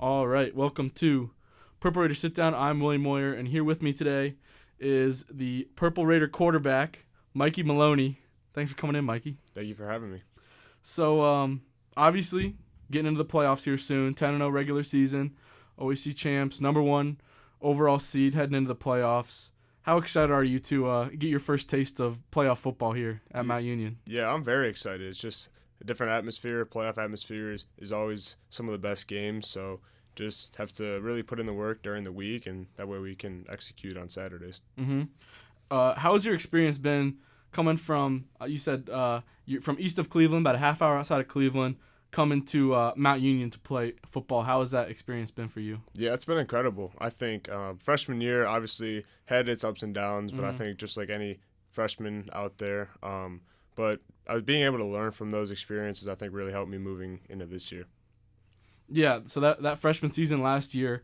All right, welcome to Purple Raider Sitdown. I'm William Moyer, and here with me today is the Purple Raider quarterback, Mikey Maloney. Thanks for coming in, Mikey. Thank you for having me. So, obviously, getting into the playoffs here soon. 10-0 regular season, OAC champs, number one overall seed heading into the playoffs. How excited are you to get your first taste of playoff football here at Mount Union? Yeah, I'm very excited. It's just a different atmosphere. Playoff atmosphere is always some of the best games, so just have to really put in the work during the week, and that way we can execute on Saturdays. Mm-hmm. How has your experience been coming from, you said you're from east of Cleveland, about a half hour outside of Cleveland, coming to Mount Union to play football? How has that experience been for you? Yeah, it's been incredible. I think freshman year obviously had its ups and downs, but I think just like any freshman out there, but I was being able to learn from those experiences, I think really helped me moving into this year. Yeah, so that freshman season last year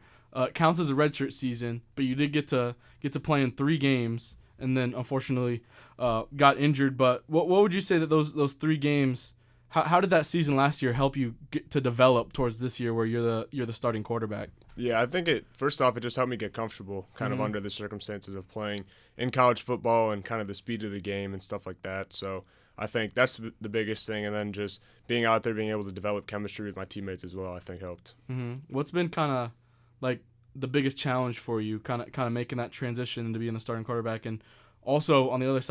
counts as a redshirt season, but you did get to play in 3 games, and then unfortunately got injured. But what would you say that those 3 games? How did that season last year help you get to develop towards this year, where you're the starting quarterback? Yeah, I think first off, it just helped me get comfortable kind of under the circumstances of playing in college football and kind of the speed of the game and stuff like that. So I think that's the biggest thing. And then just being out there, being able to develop chemistry with my teammates as well, I think helped. Mm-hmm. What's been kind of like the biggest challenge for you, kind of making that transition into being the starting quarterback? And also on the other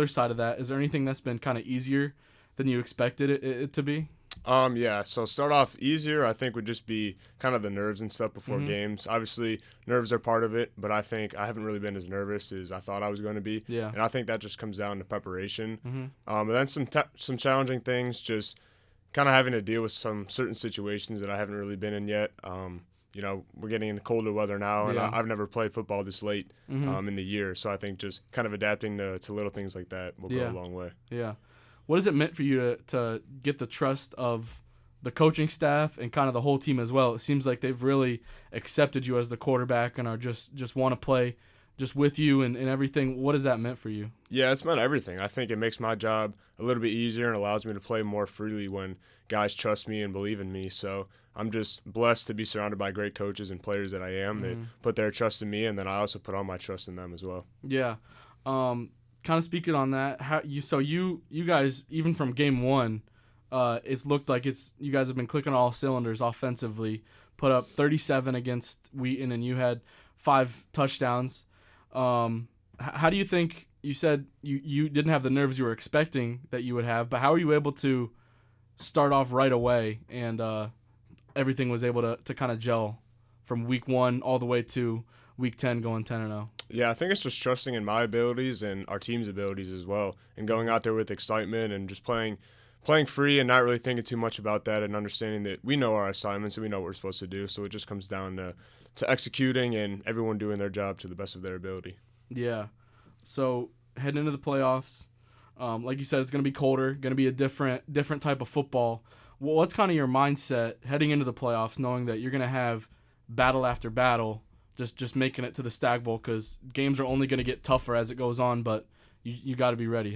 side of that, is there anything that's been kind of easier than you expected it to be? Yeah, so start off easier, I think, would just be kind of the nerves and stuff before games. Obviously, nerves are part of it, but I think I haven't really been as nervous as I thought I was going to be. Yeah. And I think that just comes down to preparation. And then some challenging things, just kind of having to deal with some certain situations that I haven't really been in yet. We're getting into colder weather now, and I've never played football this late in the year. So I think just kind of adapting to little things like that will go a long way. Yeah. What has it meant for you to get the trust of the coaching staff and kind of the whole team as well? It seems like they've really accepted you as the quarterback and are just want to play just with you and everything. What has that meant for you? Yeah, it's meant everything. I think it makes my job a little bit easier and allows me to play more freely when guys trust me and believe in me. So I'm just blessed to be surrounded by great coaches and players that I am that put their trust in me, and then I also put all my trust in them as well. Yeah. Kind of speaking on that, you guys, even from game 1, it's looked like you guys have been clicking all cylinders offensively. Put up 37 against Wheaton, and you had 5 touchdowns. How do you think? You said you didn't have the nerves you were expecting that you would have, but how were you able to start off right away and everything was able to kind of gel from week 1 all the way to week 10, going 10-0? Yeah, I think it's just trusting in my abilities and our team's abilities as well, and going out there with excitement and just playing free and not really thinking too much about that, and understanding that we know our assignments and we know what we're supposed to do. So it just comes down to executing and everyone doing their job to the best of their ability. Yeah. So heading into the playoffs, like you said, it's going to be colder, going to be a different type of football. Well, what's kind of your mindset heading into the playoffs, knowing that you're going to have battle after battle, just making it to the Stag Bowl, because games are only going to get tougher as it goes on, but you got to be ready.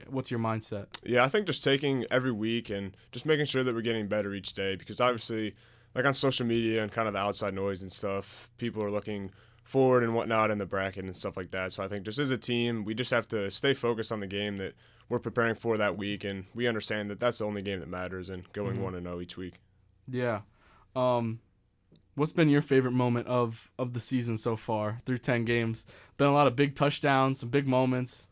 What's your mindset? Yeah, I think just taking every week and just making sure that we're getting better each day, because obviously, like on social media and kind of the outside noise and stuff, people are looking forward and whatnot in the bracket and stuff like that. So I think just as a team, we just have to stay focused on the game that we're preparing for that week, and we understand that that's the only game that matters, and going 1-0 each week. Yeah. What's been your favorite moment of the season so far through 10 games? Been a lot of big touchdowns, some big moments,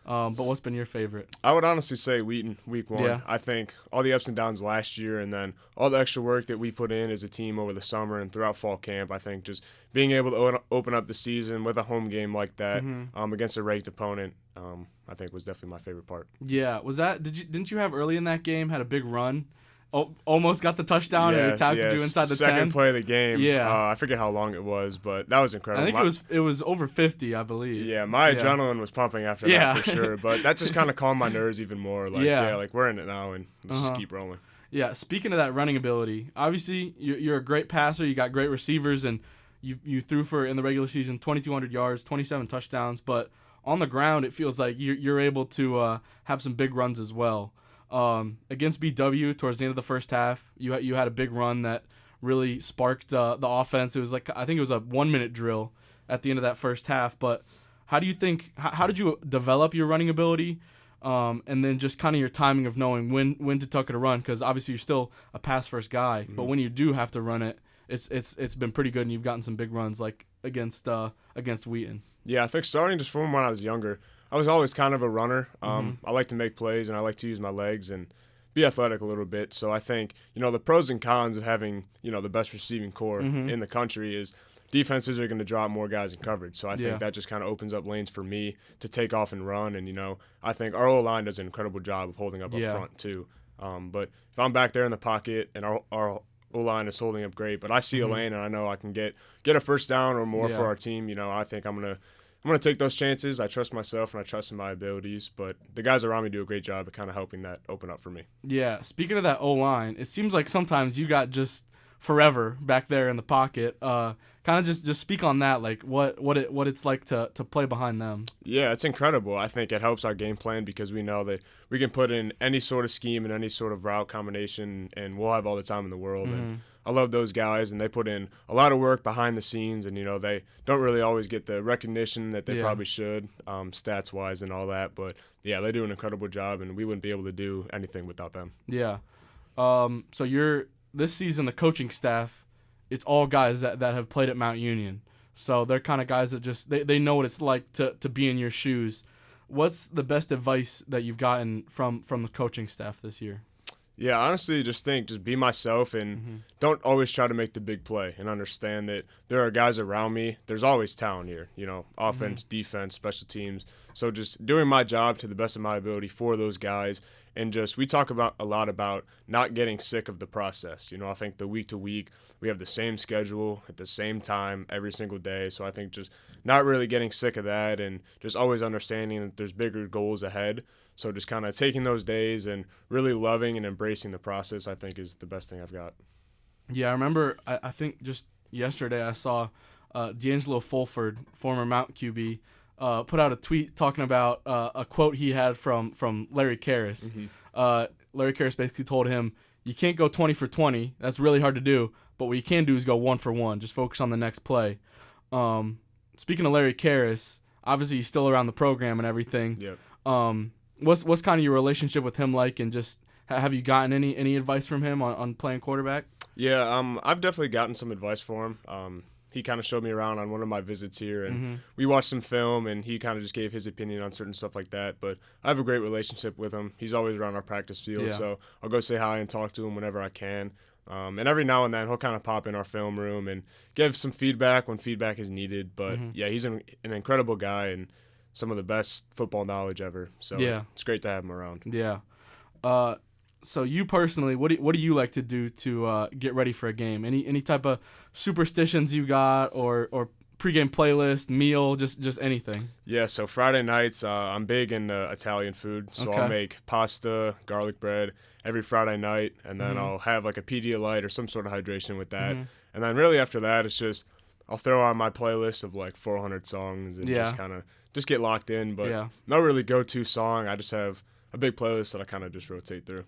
but what's been your favorite? I would honestly say Wheaton, week 1. Yeah. I think all the ups and downs last year, and then all the extra work that we put in as a team over the summer and throughout fall camp, I think just being able to open up the season with a home game like that against a ranked opponent, I think was definitely my favorite part. Yeah. Didn't you have early in that game, had a big run? Almost got the touchdown and attacked you inside the 10. Second play of the game. Yeah. I forget how long it was, but that was incredible. I think it was over 50, I believe. Yeah, my adrenaline was pumping after that for sure, but that just kind of calmed my nerves even more. Like we're in it now, and let's just keep rolling. Yeah, speaking of that running ability, obviously you're a great passer, you got great receivers, and you threw for, in the regular season, 2,200 yards, 27 touchdowns, but on the ground it feels like you're able to have some big runs as well. Against BW, towards the end of the first half, you had a big run that really sparked the offense. It was like, I think it was a 1-minute drill at the end of that first half. But how do you think, how did you develop your running ability? And then just kind of your timing of knowing when to tuck it or run, because obviously you're still a pass-first guy, but when you do have to run it, it's been pretty good, and you've gotten some big runs like against Wheaton. Yeah, I think starting just from when I was younger, I was always kind of a runner. I like to make plays, and I like to use my legs and be athletic a little bit. So I think, the pros and cons of having, the best receiving core in the country is defenses are going to drop more guys in coverage. So I think that just kind of opens up lanes for me to take off and run. And, I think our O-line does an incredible job of holding up front too. But if I'm back there in the pocket and our O-line is holding up great, but I see a lane and I know I can get a first down or more for our team, I think I'm gonna take those chances. I trust myself and I trust in my abilities, but the guys around me do a great job of kind of helping that open up for me. Yeah, speaking of that O-line, it seems like sometimes you got just forever back there in the pocket. Kind of just speak on that, like what it's like to play behind them. Yeah, it's incredible. I think it helps our game plan because we know that we can put in any sort of scheme and any sort of route combination, and we'll have all the time in the world. And I love those guys, and they put in a lot of work behind the scenes, and they don't really always get the recognition that they probably should, stats wise and all that. But yeah, they do an incredible job, and we wouldn't be able to do anything without them. Yeah. So this season, the coaching staff, it's all guys that have played at Mount Union. So they're kind of guys that just they know what it's like to be in your shoes. What's the best advice that you've gotten from the coaching staff this year? Yeah, honestly, just be myself and don't always try to make the big play, and understand that there are guys around me. There's always talent here, offense, defense, special teams. So just doing my job to the best of my ability for those guys. And we talk a lot about not getting sick of the process. I think the week to week, we have the same schedule at the same time every single day. So I think just not really getting sick of that, and just always understanding that there's bigger goals ahead. So just kind of taking those days and really loving and embracing the process, I think, is the best thing I've got. Yeah, I remember, I think just yesterday I saw D'Angelo Fulford, former Mount QB, put out a tweet talking about a quote he had from Larry Karras. Larry Karras basically told him, you can't go 20 for 20. That's really hard to do. But what you can do is go 1 for 1. Just focus on the next play. Speaking of Larry Karras, obviously he's still around the program and everything. Yep. What's kind of your relationship with him like, and just have you gotten any advice from him on playing quarterback? Yeah, I've definitely gotten some advice for him. He kind of showed me around on one of my visits here, and we watched some film, and he kind of just gave his opinion on certain stuff like that. But I have a great relationship with him. He's always around our practice field, so I'll go say hi and talk to him whenever I can. And every now and then he'll kind of pop in our film room and give some feedback when feedback is needed. But yeah, he's an incredible guy and some of the best football knowledge ever. So it's great to have him around. Yeah. So you personally, what do you like to do to get ready for a game? Any type of superstitions you got, or pregame playlist, meal, just anything? Yeah, so Friday nights, I'm big into Italian food, so I'll make pasta, garlic bread every Friday night, and then I'll have like a Pedialyte or some sort of hydration with that. And then really after that, it's just I'll throw on my playlist of like 400 songs and just get locked in, but no really go-to song. I just have a big playlist that I kind of just rotate through.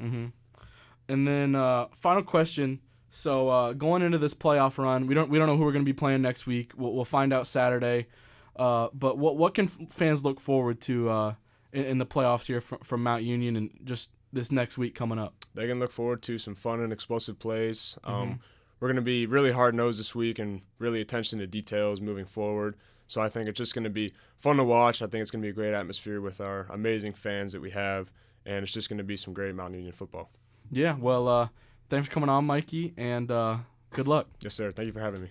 And then final question. So going into this playoff run, we don't know who we're going to be playing next week. We'll find out Saturday. But what can fans look forward to in the playoffs here from Mount Union and just this next week coming up? They can look forward to some fun and explosive plays. We're going to be really hard-nosed this week and really attention to details moving forward. So I think it's just going to be fun to watch. I think it's going to be a great atmosphere with our amazing fans that we have, and it's just going to be some great Mount Union football. Yeah, well, thanks for coming on, Mikey, and good luck. Yes, sir. Thank you for having me.